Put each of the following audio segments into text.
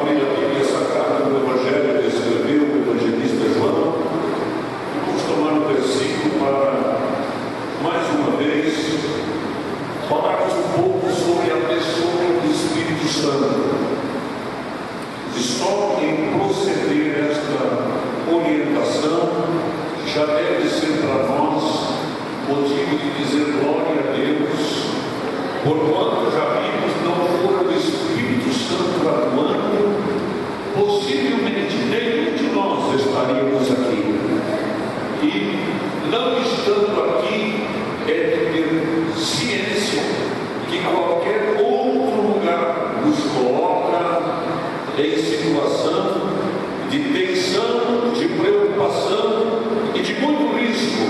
abrir a Bíblia Sagrada no Evangelho que escreveu o evangelista João, vamos tomar um versículo para, mais uma vez, falarmos um pouco sobre a pessoa do Espírito Santo. E só em proceder esta orientação já deve ser para nós motivo de dizer glória a Deus, porquanto já vimos, não fora o Espírito Santo atuando, possivelmente nenhum de nós estaríamos aqui. E não estando aqui é de ter ciência que qualquer outro lugar nos coloca em situação de tensão, de preocupação e de muito risco,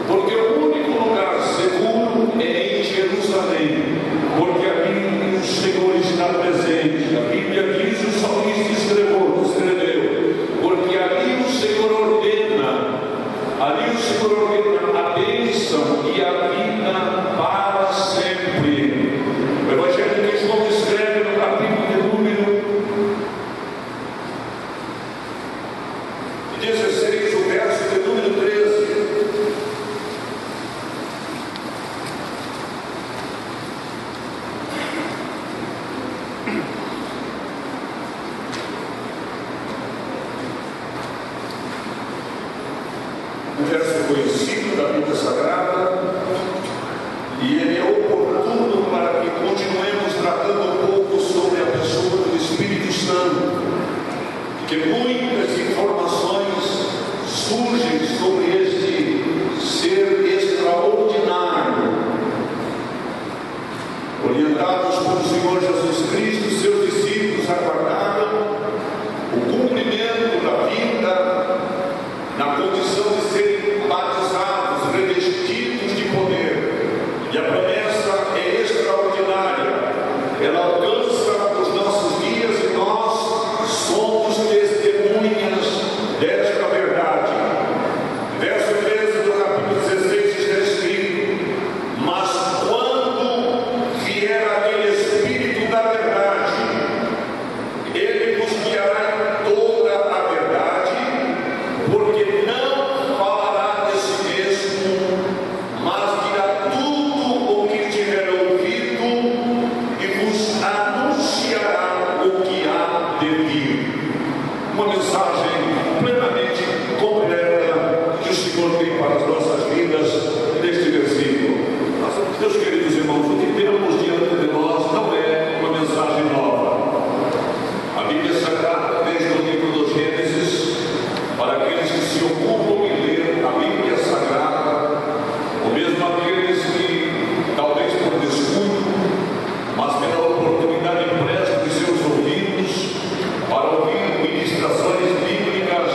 porque o único lugar seguro é em Jerusalém, porque ali o Senhor está presente. A Bíblia diz, o salmista escreveu, porque ali o Senhor ordena a bênção e a vida para sempre. O Evangelho de João escreve no capítulo de número 16, o verso de número 13. Um verso conhecido da Bíblia Sagrada, e ele é oportuno para que continuemos tratando um pouco sobre a pessoa do Espírito Santo, que muitas informações surgem sobre este ser extraordinário. Orientados pelo Senhor Jesus Cristo, seus discípulos aguardaram o cumprimento da vida na condição de serem batizados, revestidos de poder. E a promessa é extraordinária. Ela alcança os nossos dias e nós somos testemunhas desta verdade. Verso 13 do capítulo 16 está escrito: mas quando vier aquele Espírito da verdade, ele nos guiará em toda a verdade, porque não falará de si mesmo, mas dirá tudo o que tiver ouvido e vos anunciará o que há de vir. Uma mensagem plenamente completa que o Senhor tem para as nossas vidas neste versículo. Meus queridos irmãos, o que temos diante de nós não é uma mensagem nova. A Bíblia Sagrada, desde o livro do Gênesis, para aqueles que se ocupam em ler a Bíblia Sagrada, ou mesmo aqueles que, talvez por descuido, mas pela oportunidade emprestam de seus ouvidos para ouvir ministrações bíblicas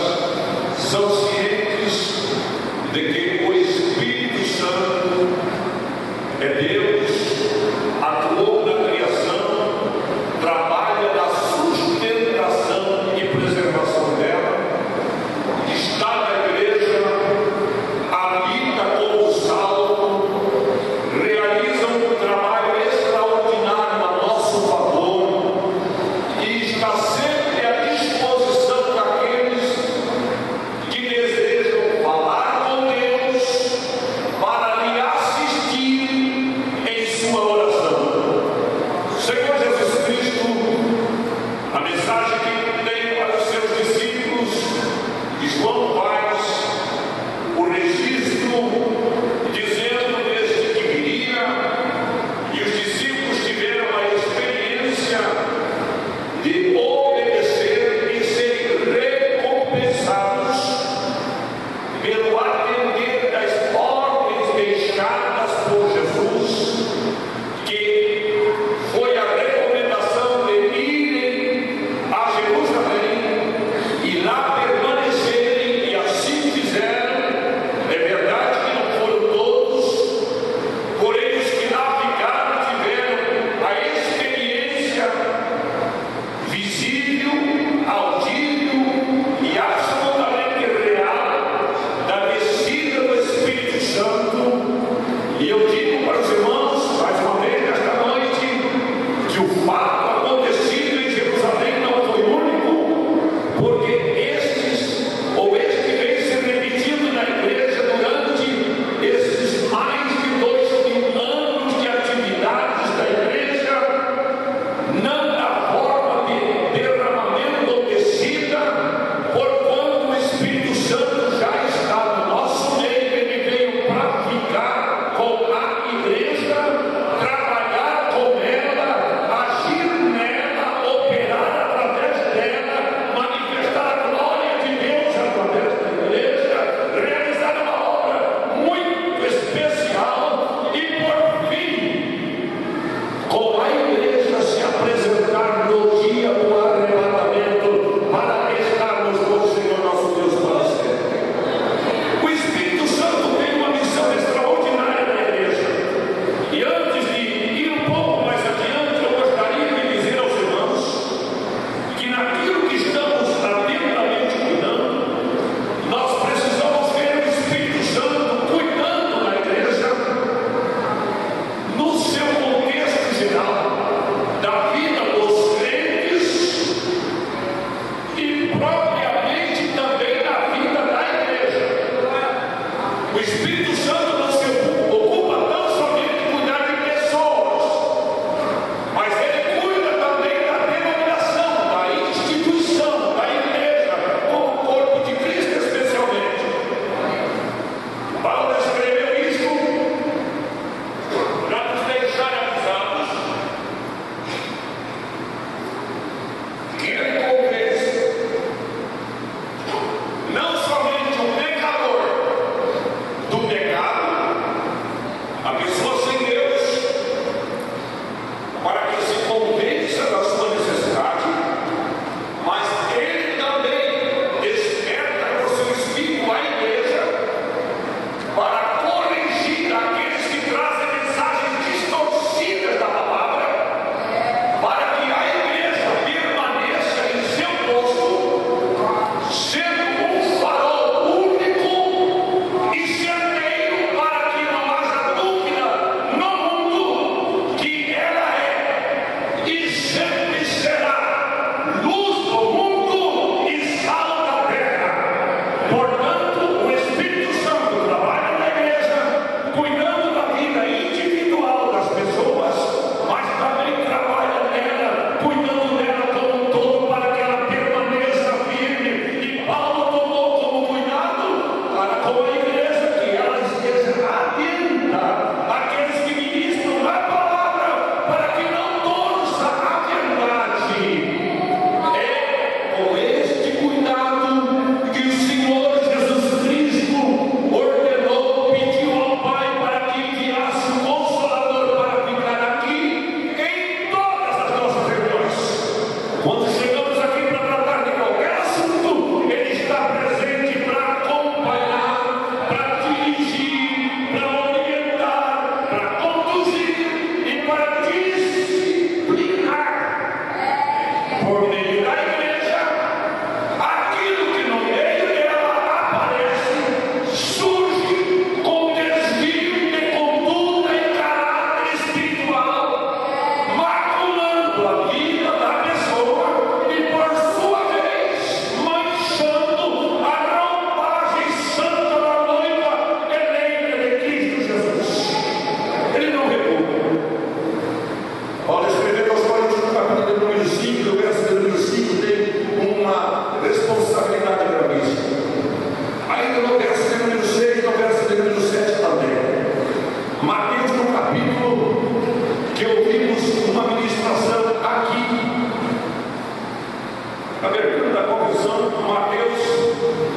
outra visão, Mateus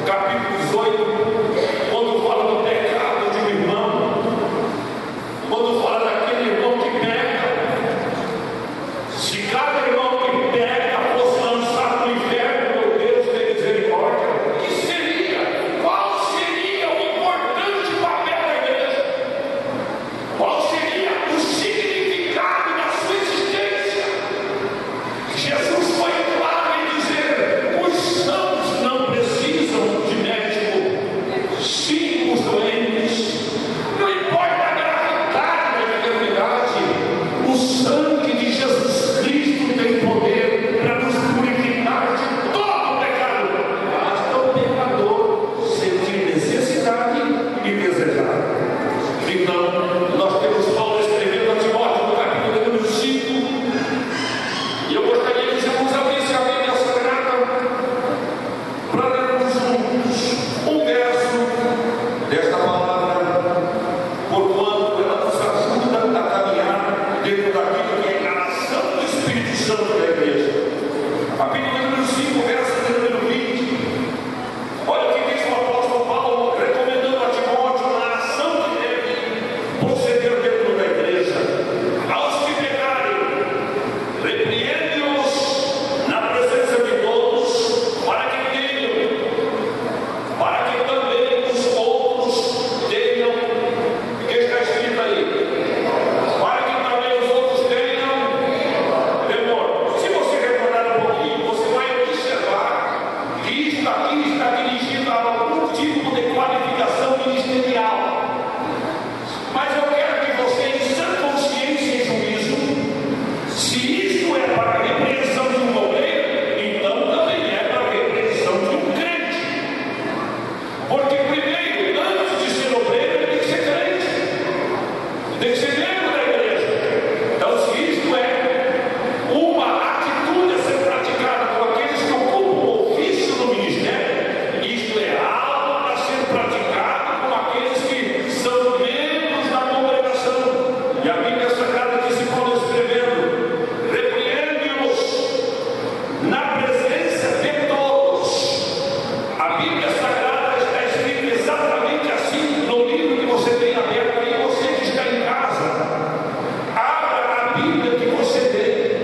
capítulo 18, quando fala do pecado de um irmão, quando fala daquele irmão que peca, se cada irmão que peca fosse lançado no inferno, meu Deus, tem misericórdia, que seria? Qual seria o importante papel da igreja? Qual seria o significado da sua existência? Jesus foi claro em dizer: os sãos não precisam de médico, sim os doentes. Não importa a gravidade da enfermidade, o sangue de Jesus Cristo tem poder para nos purificar de todo o pecado. Basta o pecador sentir necessidade e desejar. Então, nós temos Paulo escrevendo a Timóteo no capítulo número 5, e eu gostaria que Jesus abrisse a Bíblia Sagrada para lermos juntos um verso desta palavra, porquanto ela nos ajuda a caminhar dentro daquilo que é a ação do Espírito Santo da igreja. Capítulo número 5, verso número 20. Olha o que diz o apóstolo Paulo, recomendando a Timóteo na ação que deve proceder dentro da igreja. Aos que pecarem, repreende-os na presença de todos, para que também os outros tenham, o que está escrito aí? Para que também os outros tenham temor. Se você recordar um pouquinho, você vai observar que isso aqui está dirigido a algum tipo de qualificação ministerial. Mas eu quero que você, em sã consciência e juízo, se isso é para a repreensão de um obreiro, então também é para a repreensão de um crente. Porque primeiro, antes de ser obreiro, ele tem que ser crente, tem que ser membro da igreja. Então, se isto é uma atitude a ser praticada por aqueles que ocupam o ofício do ministério, isto é algo para ser praticado por aqueles que são membros da congregação. E a Bíblia Sagrada disse, Paulo escrevendo: repreende-os na presença de todos. A Bíblia Sagrada está escrita exatamente assim no livro que você tem aberto aí. Você que está em casa, abra a Bíblia que você tem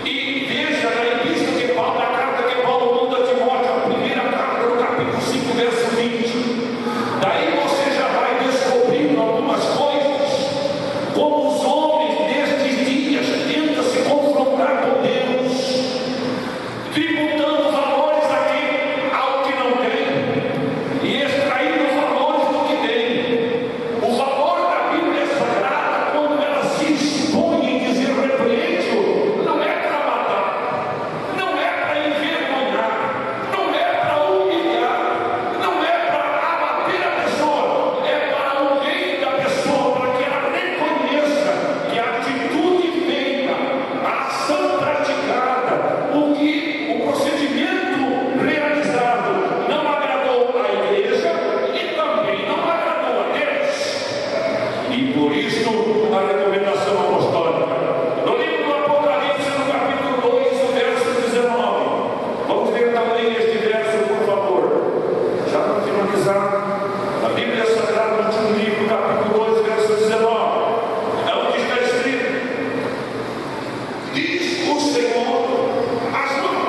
e veja na epístola que Paulo, na carta que Paulo manda a Timóteo, a primeira carta, no capítulo 5, verso 20. Daí você já vai descobrindo algumas coisas, como os homens destes dias tentam se confrontar com Deus, tributando valores ao que não tem e extraindo valores do que tem. O valor da Bíblia Sagrada, quando ela se expõe em dizer repreende-o, não é para matar, não é para envergonhar, não é para humilhar, não é para abater a pessoa, é para o bem da pessoa, para que ela reconheça que a atitude feita, a ação praticada, o procedimento realizado não agradou à igreja e também não agradou a Deus. E por isso a recomendação apostólica. No livro do Apocalipse, no capítulo 2, o verso 19. Vamos ler também este verso, por favor. Já para finalizar, a Bíblia Sagrada, no último livro, capítulo 2, verso 19. É o que está escrito: diz o Senhor as mãos.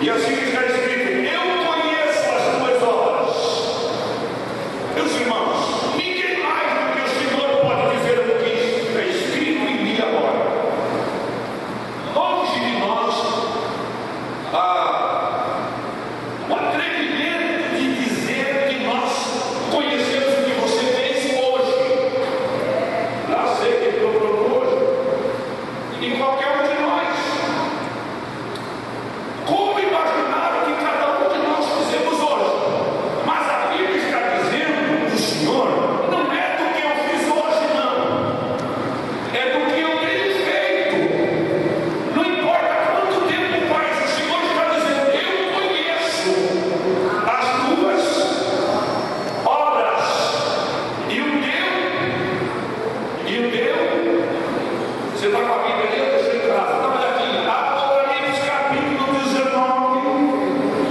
E assim está escrito: eu conheço as tuas obras. Meus irmãos, ninguém mais do que o Senhor pode dizer o que está escrito em mim agora. Longe de nós o atrevimento de dizer que nós conhecemos o que você fez hoje. Lá sei que procurou hoje. E qualquer um de nós. Como imaginar o que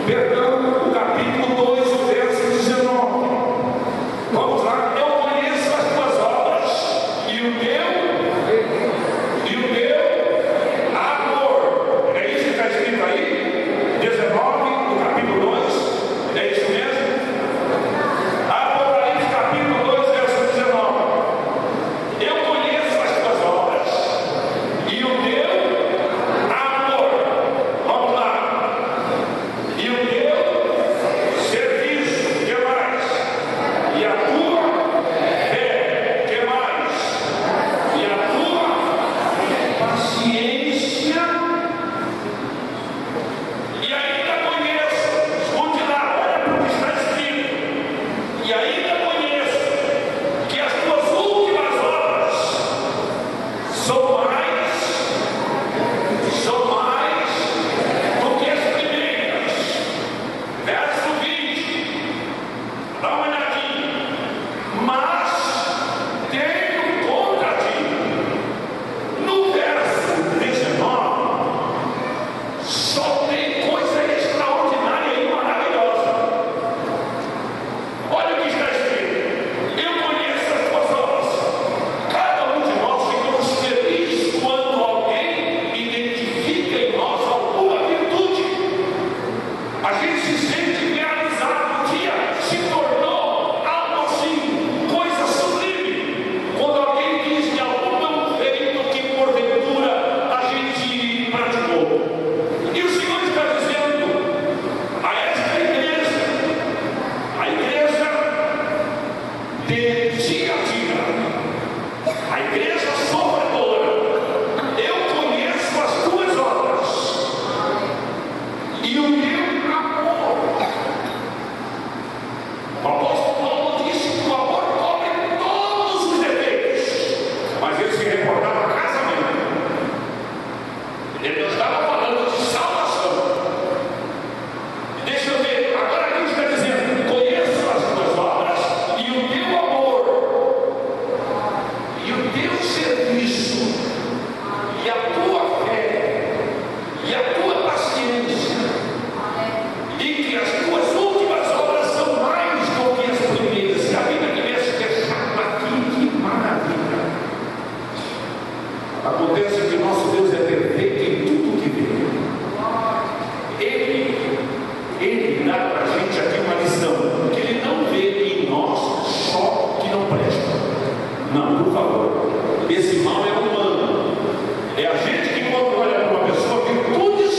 Perdão, o capítulo 2, o verso 19. Vamos lá. Eu conheço as tuas obras e o teu amor. É isso que está escrito aí? 19, no capítulo 2. É isso mesmo? Apocalipse capítulo 2, verso 19. Eu conheço as tuas obras e o teu amor. Vamos lá. E o teu serviço, que mais? E a tua fé, que mais? E a tua paciência. E ainda conheço, escute lá, olha para o que está escrito. E ainda conheço que as tuas últimas obras são mais do que as primeiras. Verso 20, dá uma olhadinha. Mas tenho contra ti. No verso 19, só tem coisa extraordinária e maravilhosa. Olha o que está escrito. Eu conheço as tuas obras. Cada um de nós ficamos felizes quando alguém identifica em nós alguma virtude. A gente se sente realizado. O dia se tornou algo assim, coisa sublime. Quando alguém diz de algum feito que porventura a gente praticou. E o Senhor está dizendo a esta igreja, a igreja de Tiatira, a igreja sofredora, eu conheço as tuas obras e o teu amor. O apóstolo Paulo disse que o amor cobre todos os defeitos, mas ele se reportava a casamento. Ele não estava falando de salvação. Deixa eu ver, agora aqui está dizendo: conheço as tuas obras e o teu amor, e o teu serviço, e a tua fé, e a tua paciência, e que as tuas últimas obras são mais do que as primeiras. Se a Bíblia tivesse fechado aqui, que maravilha! Acontece que nosso Deus é perfeito em tudo que vê. Ele dá para a gente aqui uma lição, que ele não vê em nós só que não presta. Não, por favor. Esse mal é humano. É a gente que, quando olha para uma pessoa, virtudes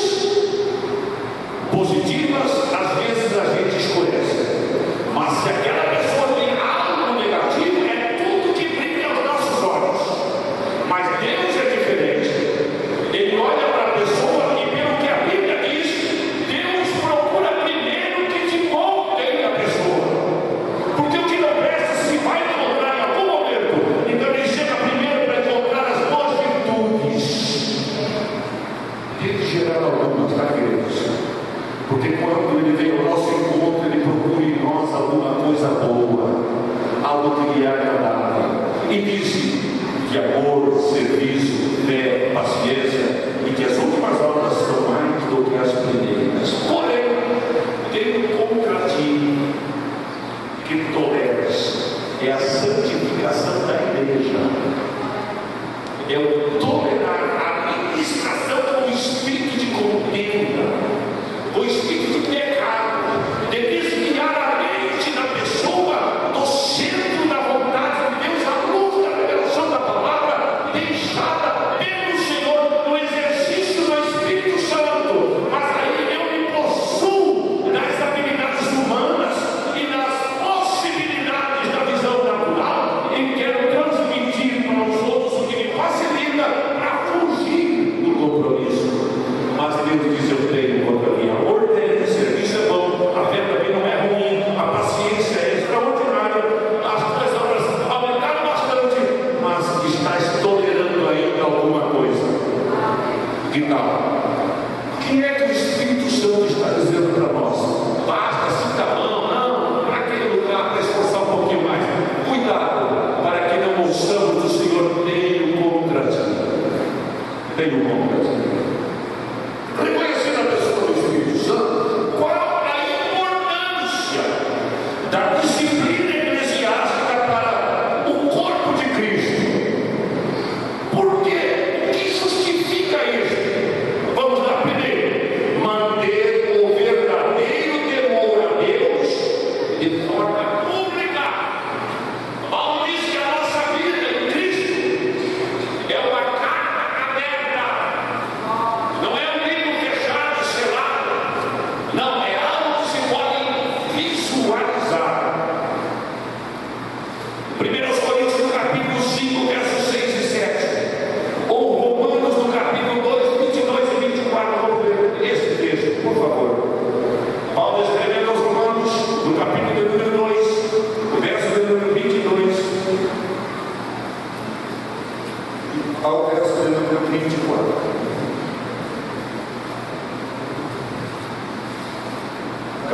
positivas, às vezes a gente escurece. Mas se aquela pessoa tem algo negativo, é tudo que brilha aos nossos olhos. Mas Deus é diferente. Ele olha para a pessoa e, pelo que a Bíblia diz, Deus procura primeiro que te moldem a pessoa. Porque o que não presta se vai encontrar em algum momento. Então ele chega primeiro para encontrar as boas virtudes. Tem que gerar algumas, tá, queridos? Porque quando ele vem ao nosso encontro, ele procura em nós alguma coisa boa, algo que lhe é agradável. E diz que amor, serviço, fé, paciência, e que as últimas obras são mais do que as primeiras. Porém, tenho contra ti que toleres. É a santificação da igreja. É o tolerar a ministração com o espírito de contenda, o espírito de pecado, de desviar a mente da pessoa do centro da vontade de Deus, à luz da revelação da palavra, deixada pelo Senhor no exercício do Espírito Santo. Mas aí eu me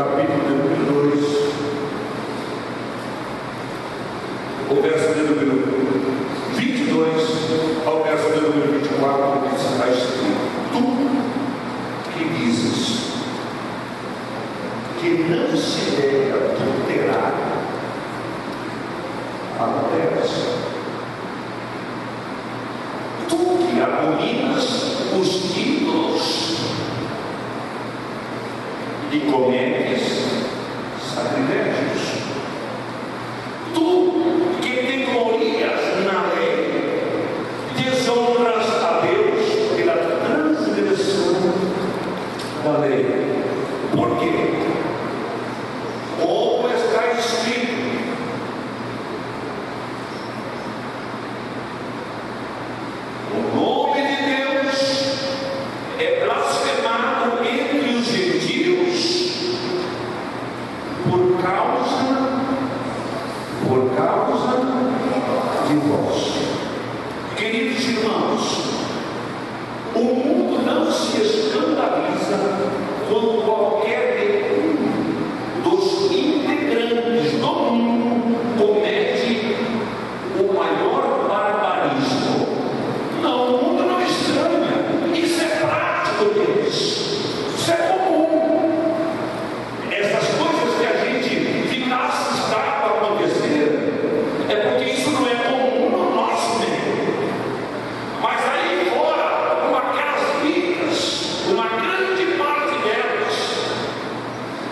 capítulo de número 2, o verso de número 22 ao verso de número 24, está escrito: tu que dizes que não se deve adulterar, adulteras. Tu que abominas os ídolos e cometes sacrilégios. Tu que te glorias na lei, desonras a Deus pela transgressão da lei. Por quê? Como está escrito: o nome de Deus é blasfemado entre os gentios por causa de vós. Queridos irmãos, o mundo não se escandaliza quando qualquer dos integrantes do mundo comete o maior barbarismo. Não, o mundo não estranha. Isso é prático deles. Isso é comum. Essas coisas que a gente fica assustado a acontecer é porque isso não é comum no nosso meio. Mas aí fora, com aquelas vidas, uma grande parte delas,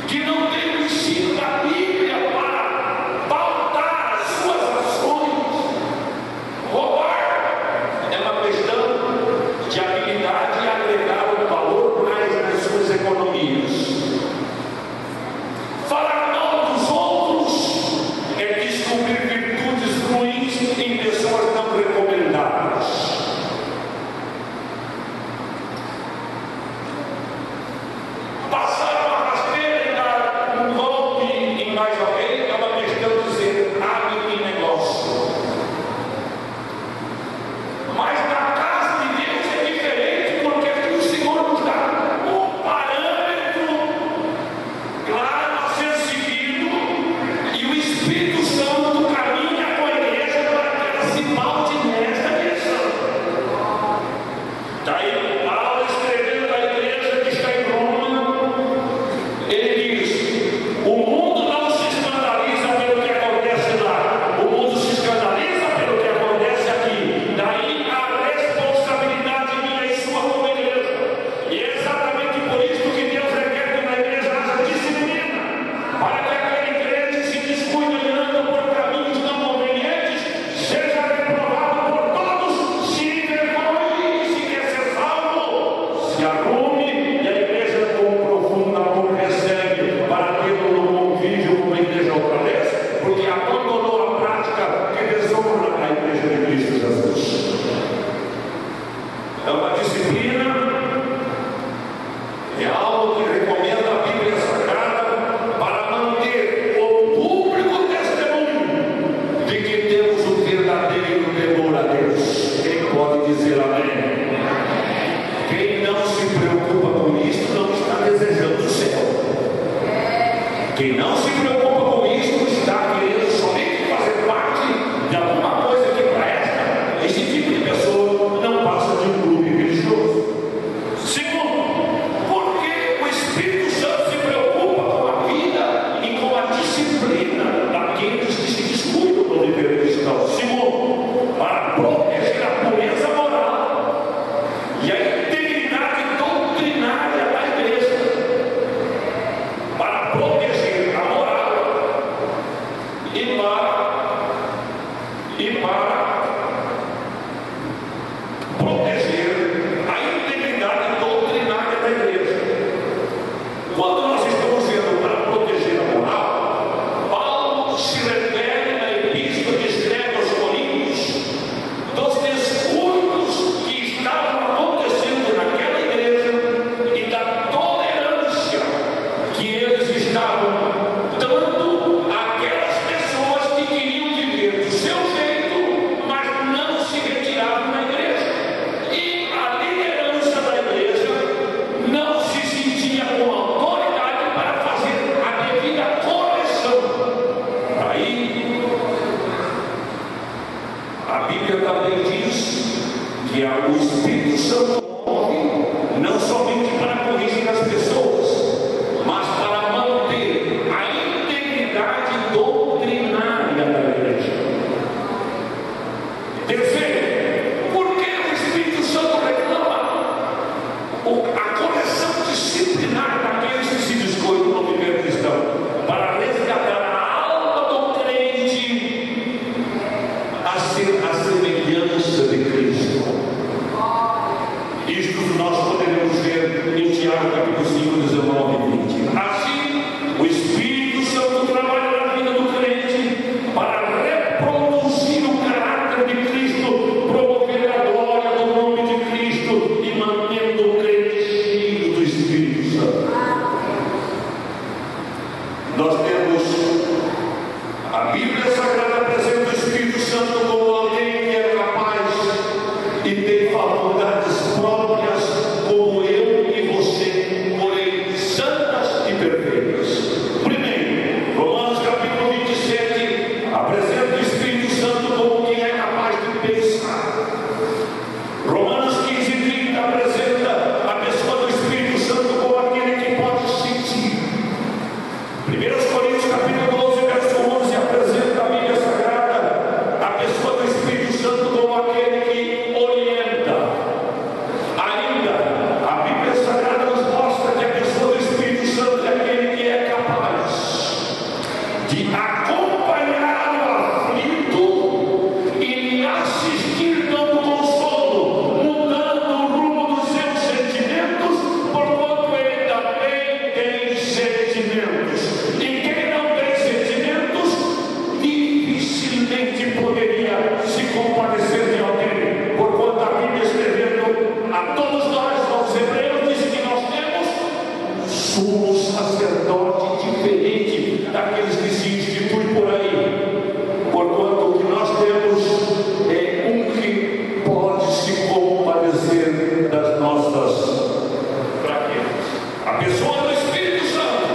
que não tem o ensino da Bíblia para pautar as suas ações. Roubar é uma questão de habilidade e agregar o valor mais nas suas economias. Falar mal dos outros é descobrir virtudes ruins em pessoas não recomendadas. Passar uma rasteira e dar um golpe em mais alguém é uma questão de ser hábil em negócio. Mas na casa de Deus é diferente, porque aqui o Senhor nos dá um parâmetro claro a ser seguido, e o Espírito Santo caminha com a igreja para que ela se paute nesta direção. Daí Paulo, escrevendo à igreja que está em Roma, ele diz: o mundo não se escandaliza pelo que acontece lá, o mundo se escandaliza pelo que acontece aqui. Daí a responsabilidade minha e sua como igreja. E é exatamente por isso que Deus requer que na igreja haja disciplina, para que aquele crente se descuide e anda por caminhos não convenientes, seja reprovado por todos, se envergonhe e se quer ser salvo, se arrume, e a igreja com profundo amor recebe para tê-lo no convívio com a igreja outra vez, porque abandonou a prática que desonra a igreja de Cristo Jesus. É uma disciplina, é algo que recomenda a Bíblia Sagrada para manter o público testemunho de que temos o verdadeiro temor a Deus. Quem pode dizer amém? Quem não se preocupa com isso não está desejando o céu. Quem não se preocupa com isso está querendo somente fazer parte de alguma coisa que presta. Esse tipo de pessoa não passa de um clube religioso. Segundo, porque o Espírito Santo se preocupa com a vida e com a disciplina daqueles que se descuidam do dever cristão. Segundo, para proteger a pureza moral e a integridade doutrinária da igreja, para proteger a moral e para proteger a integridade doutrinária da igreja. Quando nós estamos vendo para proteger a moral, Paulo se refere na epístola que escreve aos Coríntios dos descuidos que estavam acontecendo naquela igreja e da tolerância que eles estavam dando àquelas pessoas que queriam viver do seu jeito, mas não se retiravam da igreja. E a liderança da igreja não se sentia com autoridade para fazer nós temos a Bíblia Sagrada apresenta o Espírito Santo como alguém que é capaz e tem faculdades próprias, como eu e você, porém santas e perfeitas. Primeiro, Romanos capítulo 27 apresenta o Espírito Santo como quem é capaz de pensar. Romanos 15:30 apresenta a pessoa do Espírito Santo como aquele que pode sentir. 1 Coríntios capítulo 12, verso 11 apresenta a Bíblia Sagrada, a pessoa do Espírito Santo como aquele que orienta. Ainda, a Bíblia Sagrada nos mostra que a pessoa do Espírito Santo é aquele que é capaz de acompanhar o aflito e lhe assistir dando consolo, mudando o rumo dos seus sentimentos, porquanto ele também tem sentimentos. E quem não tem sentimentos dificilmente poderia se compadecer de alguém, porquanto a Bíblia escrevendo a todos nós, aos hebreus, diz que nós temos sumo sacerdote diferente daqueles que se instituem por aí, porquanto o que nós temos é um que pode se compadecer das nossas fraquezas. A pessoa do Espírito Santo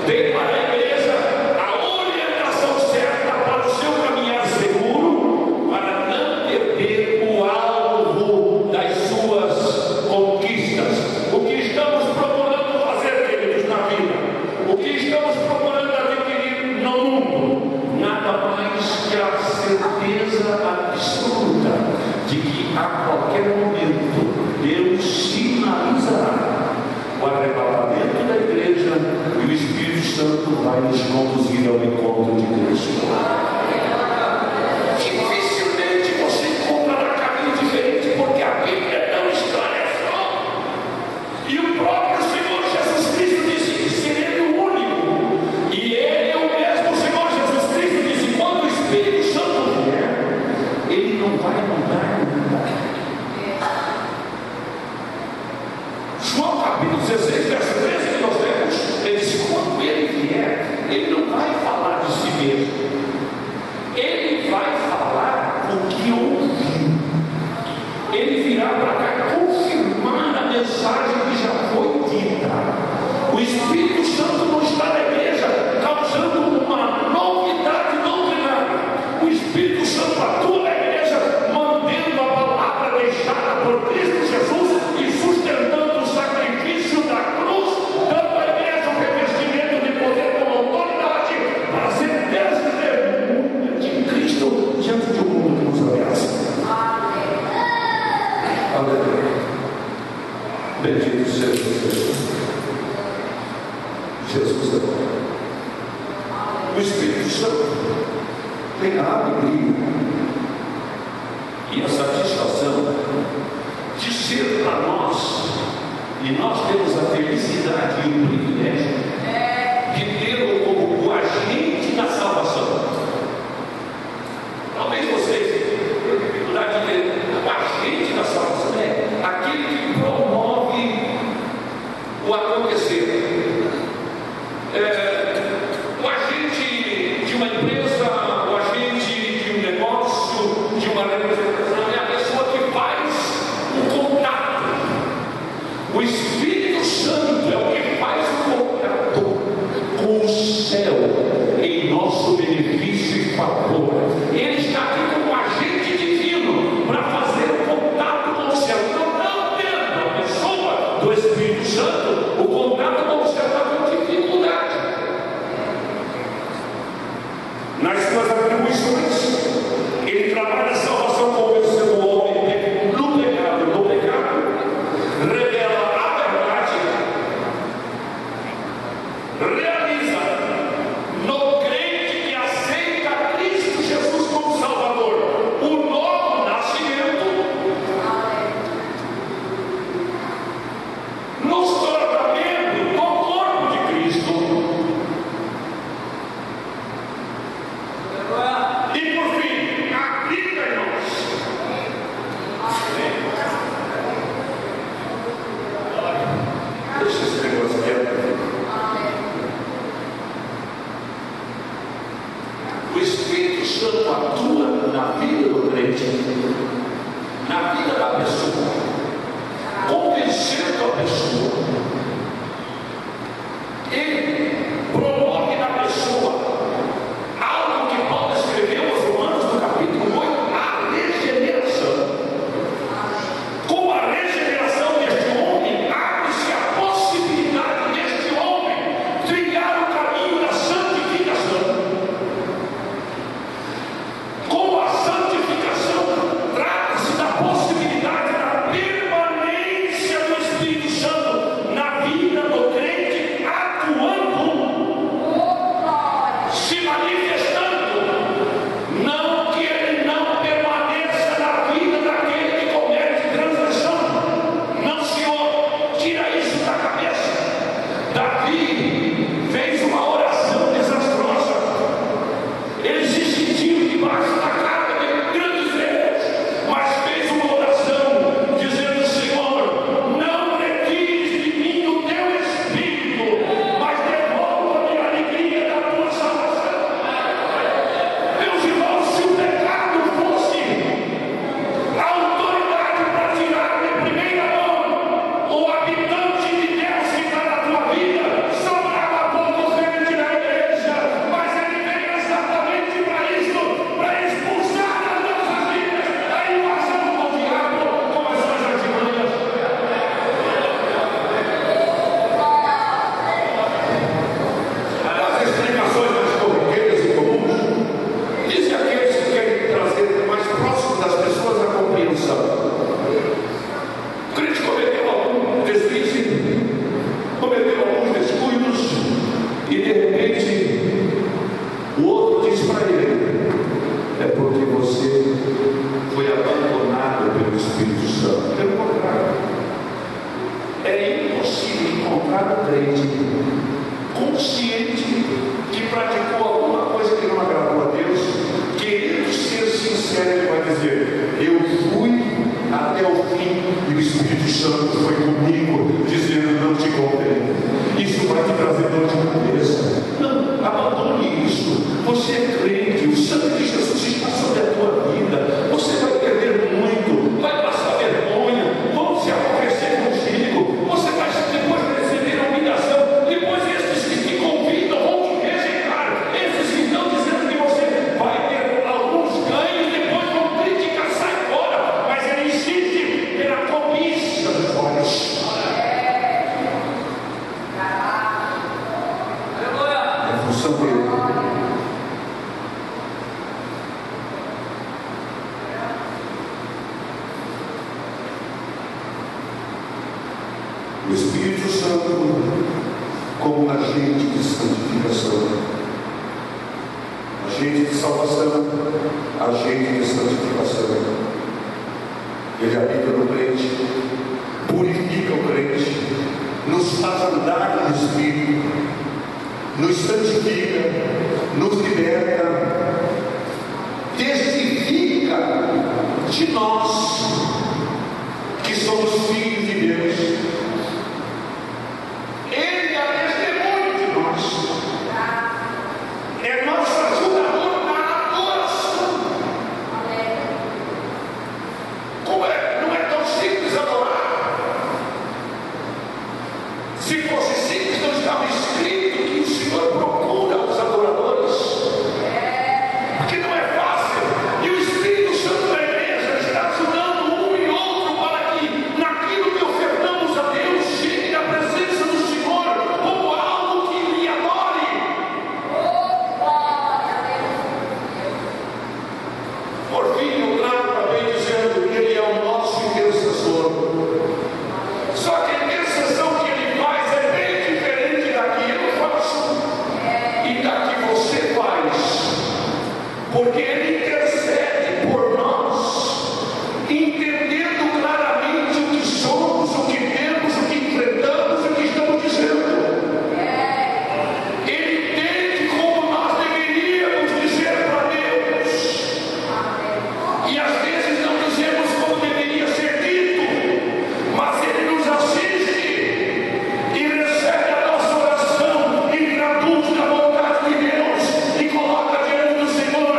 tem para a igreja a orientação certa para o seu caminhar seguro, para não perder o alvo das suas conquistas. O que estamos procurando fazer, queridos, na vida? O que estamos procurando adquirir no mundo? Nada mais que a certeza absoluta de que a qualquer momento Deus sinalizará o arrebatamento da igreja e o Espírito Santo vai nos conduzir ao encontro de Cristo. Dificilmente você encontrará caminho diferente, porque a Bíblia não esclareceu. E o próprio Senhor Jesus Cristo disse que seria Ele o único. E Ele é o mesmo Senhor Jesus Cristo disse: quando o Espírito Santo vier, Ele não vai mudar nada. João capítulo 16, verso 13 que nós temos, ele diz: quando Ele vier, Ele não vai falar de si mesmo, Ele vai falar o que ouviu. Ele virá para cá confirmar a mensagem que já foi dita. O Espírito Santo não está na igreja causando uma novidade doutrinária. O Espírito Santo atua na igreja mantendo a palavra deixada por Cristo Jesus e sustentando o sacrifício da cruz, dando à igreja o revestimento de poder com autoridade para ser testemunha de Cristo diante de um mundo que nos ameaça. Aleluia. Bendito seja Jesus. Jesus é bom. O Espírito Santo tem a alegria e a satisfação de ser para nós, e nós temos a felicidade e o privilégio de tê-lo como o agente da salvação. Talvez vocês tenham dificuldade de ter o agente da salvação, aquele que promove o acontecer. O agente de uma empresa, o agente de um negócio, de uma representação, é a pessoa que faz o contato. O Espírito Santo é o que faz o contato com o céu em nosso benefício e favor. Ele está aqui como agente divino para fazer o contato com o céu. Então, não tendo a pessoa do Espírito Santo, o contato com o céu está com dificuldade. Nas suas atribuições, ele trabalha a salvação convencendo o homem no pecado, revela a verdade, realiza no crente que aceita Cristo Jesus como Salvador o novo nascimento, nos torna membro do corpo de Cristo. E por fim, habita em nós. Deixa esse negócio quieto. Santo atua na vida do crente, na vida da pessoa, convencendo a pessoa. Ele promove na pessoa algo que Paulo escreveu aos Romanos no capítulo 8, a regeneração. Com a regeneração deste homem, abre-se a possibilidade deste homem trilhar o caminho da santificação. Com a santificação, trata-se da possibilidade da permanência do Espírito Santo na vida do crente, atuando, se manifestando. Não que ele não permaneça na vida daquele que comete transgressão. Não, Senhor, tira isso da cabeça. Davi fez uma oração desastrosa. Ele se sentiu debaixo da carga de grandes erros, mas fez uma oração dizendo: Senhor, não retires de mim o teu Espírito, mas devolva-me a alegria da tua salvação. Meus irmãos, se o pecado fosse a autoridade para tirar de primeira mão o habitante de Deus que está na tua vida, sobrava pouco crente na igreja, mas ele veio exatamente para isso, para expulsar das nossas vidas a invasão do diabo com as suas artimanhas. As explicações mais corriqueiras e comuns dizem aqueles que querem trazer mais próximo das pessoas a compreensão. O crente cometeu algum deslize, cometeu alguns descuidos, e de repente o outro diz para ele: é porque você foi abandonado pelo Espírito Santo. Pelo contrário, é impossível encontrar um crente consciente que praticou alguma coisa que não agradou a Deus, querendo ser sincero, ele vai dizer: eu fui até o fim e o Espírito Santo foi comigo, dizendo: não te condeno. Isso vai te trazer dor de cabeça. Não, abandone isso. Você é crente, o sangue de Jesus está sobre a tua vida. Você vai perder muito, vai passar vergonha, vão se aborrecer contigo, você vai depois receber a humilhação. Depois esses que te convidam vão te rejeitar. Esses que estão dizendo que você vai ter alguns ganhos, depois vão criticar, sai fora. Mas ele insiste pela cobiça dos olhos. É função dele. O Espírito Santo como um agente de santificação, agente de salvação, agente de santificação. Ele habita no crente, purifica o crente, nos faz andar no Espírito, nos santifica, nos liberta, testifica de nós que somos filhos de Deus. Ele é testemunho de nós. É nosso ajudador na adoração. Como é? Não é tão simples adorar. Se fosse simples, não estava escrito que o Senhor procura os adoradores. Porque não é fácil. E o Espírito Santo da igreja está ajudando um e outro para que naquilo que ofertamos a Deus chegue na presença do Senhor como algo que lhe adore. Por fim, eu trago também dizendo que Ele é o nosso intercessor. Só que a intercessão que Ele faz é bem diferente da que eu faço e da que você faz. Porque Ele intercede por nós, entendendo claramente o que somos, o que temos, o que enfrentamos e o que estamos dizendo. Ele entende como nós deveríamos dizer para Deus. E às vezes não dizemos como deveria ser dito, mas Ele nos assiste e recebe a nossa oração e traduz da vontade de Deus e coloca diante do Senhor.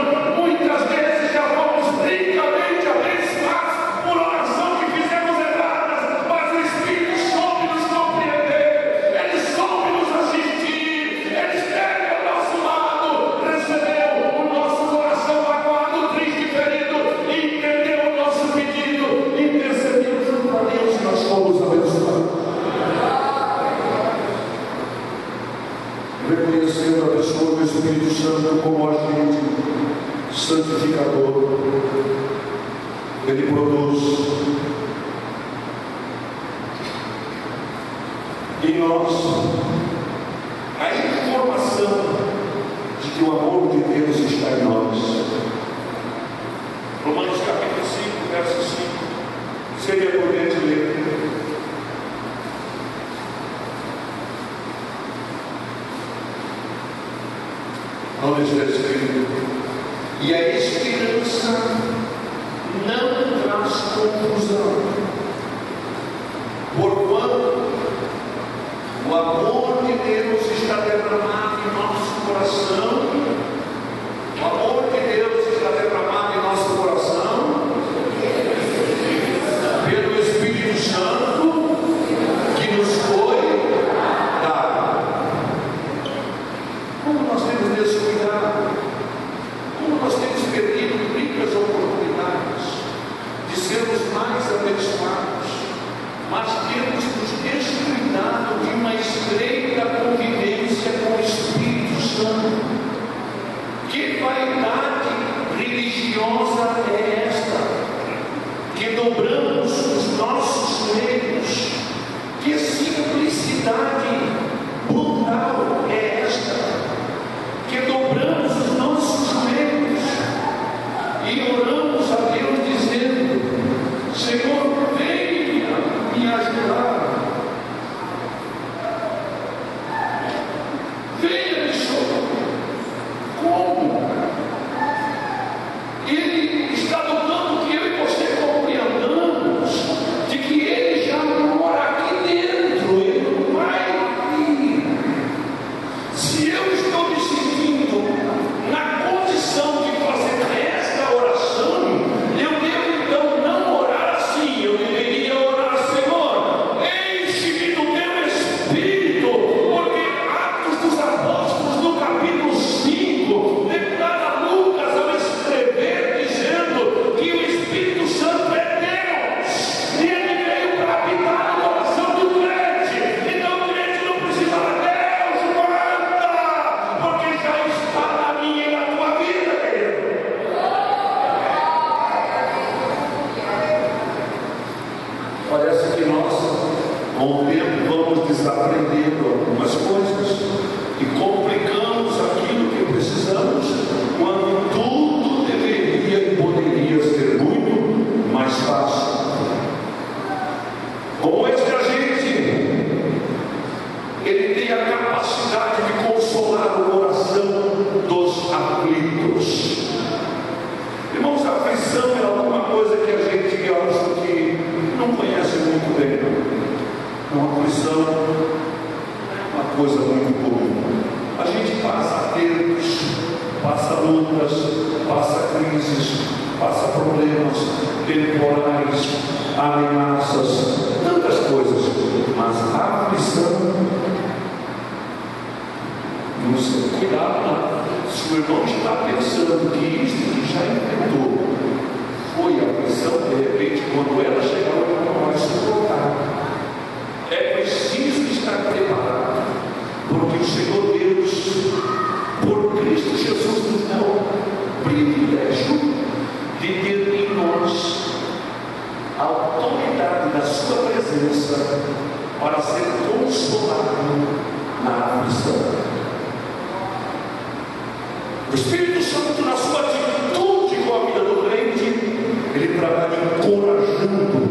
reconhecendo a pessoa do Espírito Santo como agente santificador. Ele produz em nós a informação de que o amor de Deus está em nós. Romanos capítulo 5, verso 5. Seria prudente ler. Onde está escrito: e a esperança não traz confusão, porquanto o amor de Deus está derramado em nosso coração. O amor de Deus está derramado em nosso coração pelo Espírito Santo que nos foi dado. Como nós temos descuidado, como nós temos perdido ricas oportunidades de sermos mais abençoados, mas temos nos descuidado de uma estreita convivência com o Espírito Santo. Que vaidade religiosa é esta? Que dobramos os nossos joelhos? Que simplicidade brutal é esta? Que dobramos os nossos joelhos e oramos a Deus dizendo: Senhor, venha me ajudar, venha me socorrer. Como? Ele está lutando que eu e você compreendamos de que Ele já mora aqui dentro, Ele não vai vir. Se eu estou me sentindo na condição de fazer esta oração, eu devo então não orar assim. Eu deveria orar: Senhor, enche-me do teu Espírito, porque Atos dos Apóstolos, no capítulo 5, declara Lucas ao escrever, dizendo que o Espírito Santo é Deus, e ele veio para habitar no coração do crente. Então o crente não precisa de Deus, manda, porque já está na minha e na tua vida, querido. Parece que nós, com o tempo, vamos desaprendendo algumas coisas e complicamos aquilo que precisamos, quando tudo deveria e poderia ser muito mais fácil. Como este agente, ele tem a capacidade de consolar o coração dos aflitos. Irmãos, a aflição é alguma coisa que a gente, eu acho que não conhece muito bem. Uma aflição é uma coisa muito comum. A gente passa apertos, passa lutas, passa crises, passa problemas temporais, ameaças, tantas coisas. Mas a aflição, não sei, cuidado lá. Se o irmão está pensando que isso que já inventou foi a aflição, de repente, quando ela chegar, o irmão não vai suportar. É preciso estar preparado, porque o Senhor Deus, por Cristo Jesus, nos dá o privilégio de ter em nós a autoridade da sua presença para ser consolado na aflição. O Espírito Santo, na sua atitude com a vida do crente, ele trabalha encorajando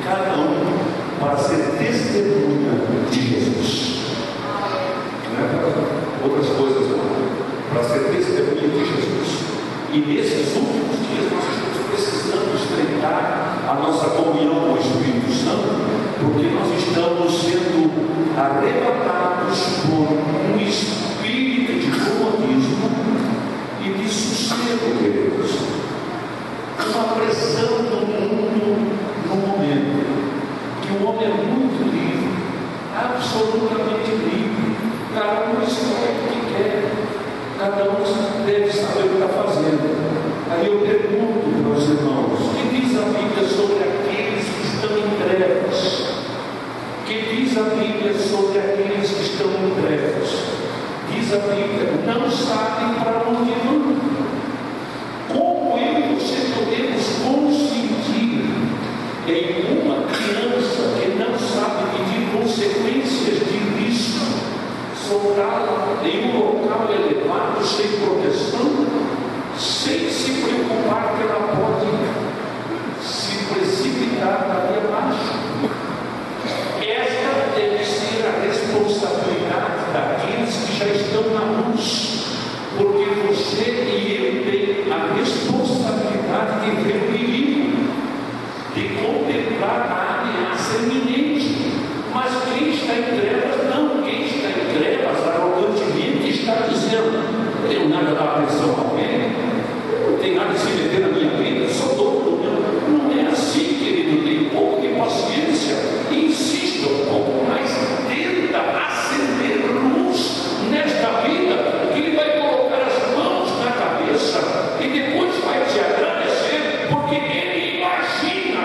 cada um para ser testemunha de Jesus. Não é para outras coisas, não. Para ser testemunha de Jesus. E nesses últimos dias nós estamos precisando estreitar a nossa comunhão com o Espírito Santo, porque nós estamos sendo arrebatados por um espírito de comodismo e de sossego, queridos. Uma pressão do mundo no momento, que o homem é muito livre, absolutamente livre, cada um escolhe o que quer, cada um deve saber o que está fazendo. Aí eu pergunto, meus irmãos, o que diz a Bíblia sobre aqueles que estão em trevas? O que diz a Bíblia sobre aqueles que estão em trevas? diz a Bíblia, não sabem para onde vão. Como eu e você podemos consentir em uma criança que não sabe medir consequências de risco, soltá-la em um local elevado, sem proteção, sem se preocupar que ela pode se precipitar dali abaixo? Esta deve ser a responsabilidade daqueles que já estão na luz, porque você e eu têm a responsabilidade de ver o perigo, de contemplar a ameaça iminente. Mas quem está em trevas, não. Quem está em trevas, arrogantemente, está dizendo: não tenho nada a dar atenção a alguém, não tem nada de se meter na minha vida, sou dono. Não é assim, querido. Tem um pouco de paciência, insista um pouco mais, tenta acender luz nesta vida, que Ele vai colocar as mãos na cabeça e depois vai te agradecer, porque Ele imagina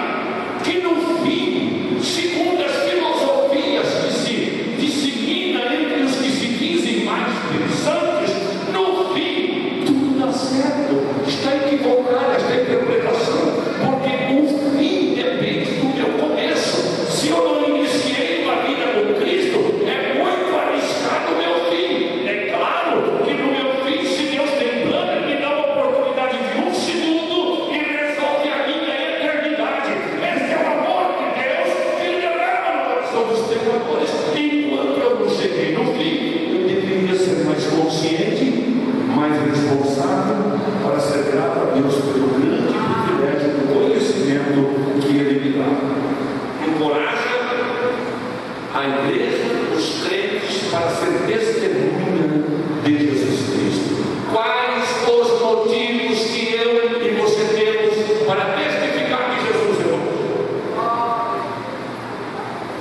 que no fim, segundo as filosofias que se dissemina entre os que se dizem mais pensantes, no fim tudo dá certo. Está equivocada esta interpretação, porque o fim depende do meu começo. Se eu não iniciei uma vida com Cristo, é muito arriscado o meu fim. É claro que no meu fim, se Deus tem plano, Ele me dá uma oportunidade de um segundo e resolve a minha eternidade. Esse é o amor de Deus que derrama no coração dos pecadores. Enquanto eu não cheguei no fim, eu deveria ser mais consciente, mais responsável, para ser grato a Deus pelo grande privilégio do conhecimento que Ele me dá. Encoraja a igreja, os crentes, para ser testemunha de Jesus Cristo. Quais os motivos que eu e você temos para testificar que Jesus é bom?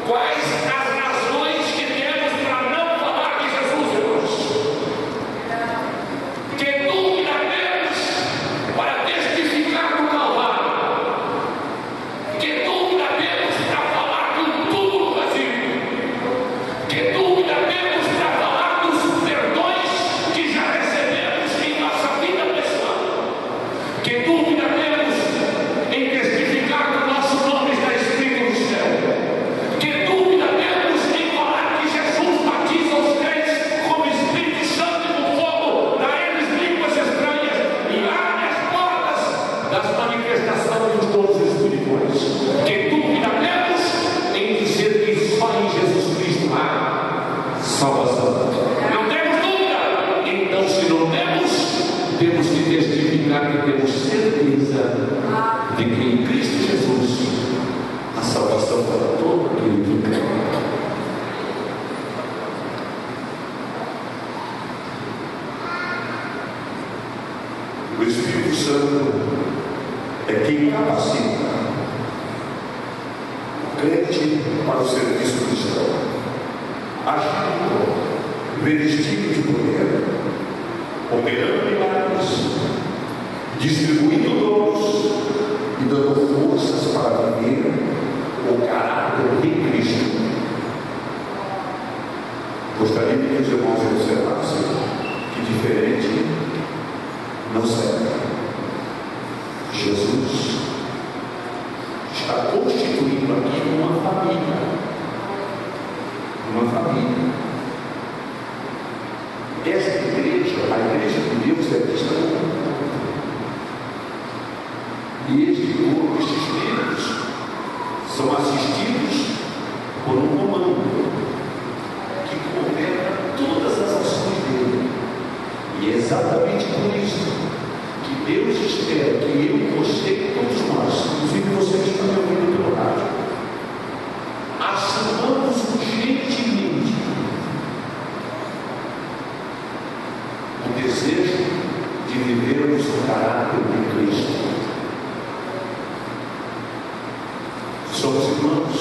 Quais as razões que temos para não falar que Jesus é bom? Que dúvida temos para testificar do Calvário? Que dúvida temos para falar do túmulo vazio? Que dúvida temos para falar dos perdões que já recebemos em nossa vida pessoal? Que dúvida temos em testificar que o nosso nome está escrito no céu? Que dúvida temos em falar que Jesus batiza os crentes com o Espírito Santo e com fogo, dá a eles línguas estranhas e abre as portas das manifestações dos dons espirituais? Que dúvida temos em dizer que só em Jesus Cristo há salvação? Não temos dúvida. Então, se não temos que testificar que temos certeza de que em Cristo Jesus a salvação para todo aquele que crê. O Espírito Santo é quem capacita o crente para o serviço cristão, agindo, revestido de poder, operando milagres, distribuindo dons e dando forças para viver o caráter de Cristo. Gostaria que os irmãos observassem que diferente não serve. Jesus está constituindo aqui uma família. Uma família. Esta igreja, a igreja de Deus, é vista como um corpo. E este corpo, estes membros, são assistidos por um comando que governa todas as ações dele. E é exatamente por isso que Deus espera que eu, você e todos nós, inclusive você que está me ouvindo pelo rádio, assumamos urgentemente o desejo de vivermos o caráter de Cristo. Somos irmãos,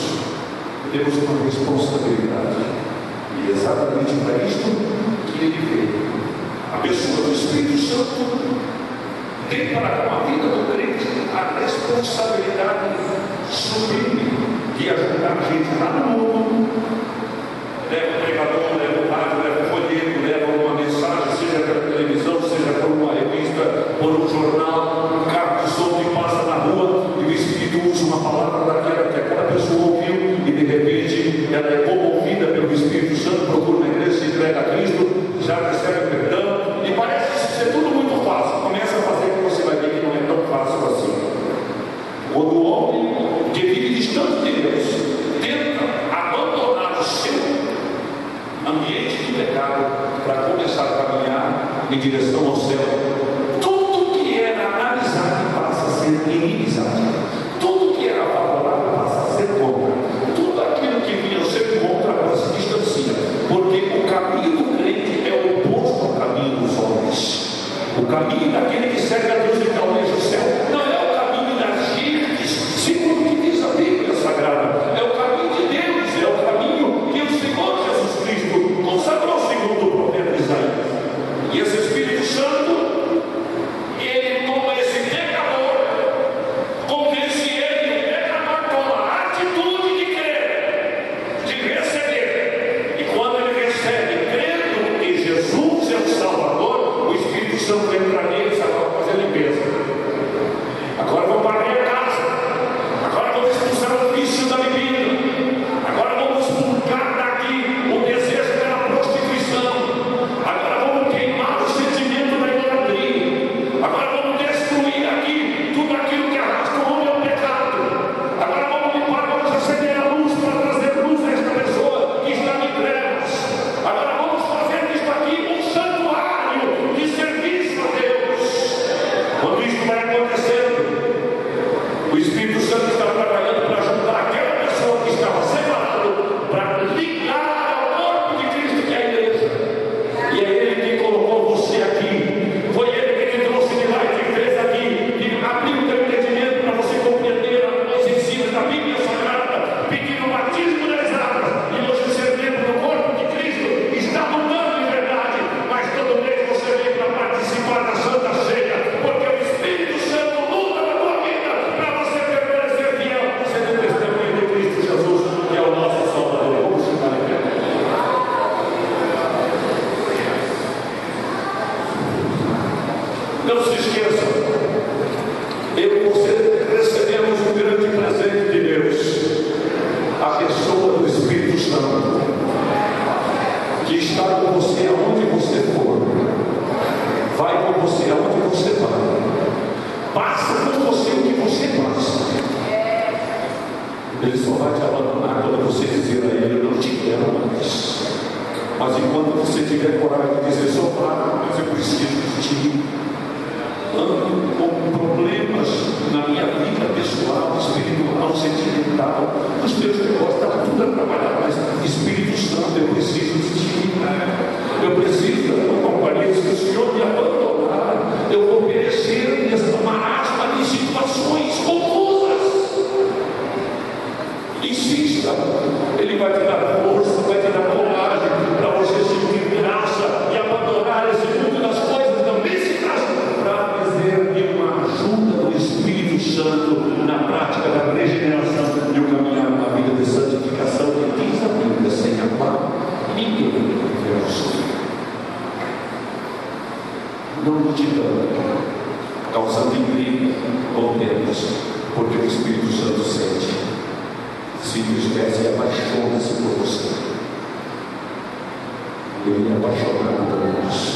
temos uma responsabilidade, e é exatamente para isto que Ele veio. A pessoa do Espírito Santo tem para com a vida do crente a responsabilidade sublime de ajudar a gente lá no mundo. Leva o pregador, leva o rádio, leva o folheto, leva uma já recebe perdão, e parece ser tudo muito fácil. Começa a fazer que você vai ver que não é tão fácil assim. Quando o homem que vive distante de Deus tenta abandonar o seu ambiente de pecado para começar a caminhar em direção ao céu, tudo que era amizade passa a ser inimizade, tudo que era favorável passa a ser contra, tudo aquilo que vinha a ser contra agora se distancia, porque o caminho do crente é o oposto ao caminho dos homens. O caminho daquele que serve a Deus e que almeja o céu não é o caminho das gentes, segundo o que diz a Bíblia Sagrada, é o caminho de Deus, é o caminho que o Senhor Jesus Cristo consagrou segundo o profeta Isaías. E esse Espírito Santo, ele toma esse pecador, convence ele, o pecador toma a atitude de crer, de receber. E quando ele recebe, crendo que Jesus é o Salvador, o Espírito Santo entra nele e vai fazer a limpeza. Agora vamos para a minha casa, agora vamos expulsar o vício da bebida, agora vamos expulgar daqui o desejo pela prostituição, agora vamos queimar o sentimento da idolatria, agora vamos destruir aqui tudo aquilo que arrasta o homem ao pecado, agora vamos limpar, vamos acender a luz para trazer luz a esta pessoa que está em trevas, agora vamos fazer disso aqui um santuário de serviço a Deus. Quando isso vai acontecendo, o Espírito Santo está trabalhando para ajudar aquela pessoa que estava separada para ligar ao corpo de Cristo, que é a igreja. E é Ele que colocou você aqui, foi Ele que te trouxe de lá e te fez aqui, que abriu o teu entendimento para você compreender os ensinos da Bíblia Sagrada, pedindo o batismo das águas, e você ser membro do corpo de Cristo, está mudando em verdade, mas todo mês você vem para participar da Santa Ceia, porque o Espírito Santo muda na tua vida para você permanecer fiel, sendo testemunho de Cristo Jesus, que é o nosso Salvador. Vamos ficar em pé. Não se esqueça, eu e você recebemos um grande presente de Deus, a pessoa do Espírito Santo, que está com você aonde você for, vai com você aonde você vai, passa com você o que você passa. Ele só vai te abandonar quando você dizer a ele: eu não te quero mais. Mas enquanto você tiver coragem de dizer: sou fraco, mas eu preciso de ti, ando com problemas na minha vida pessoal, espiritual, sentimental, os meus negócios estão tudo a trabalhar, mas Espírito Santo, eu preciso de ti, eu preciso da tua companhia. Se o Senhor me abandonar, eu vou perecer nessa marasma de situações confusas. Insista, Ele vai te dar força, vai te dar coragem para você sentir graça e abandonar esse mundo das coisas não lícitas para fazer uma ajuda do Espírito Santo na prática da regeneração e o caminhar na vida de santificação, que diz a Bíblia: sem a qual ninguém verá o Senhor. Não multidão, causando intriga ou medos, porque o Espírito Santo sente, se entristece e apaixona-se por você. Ele é apaixonado por nós.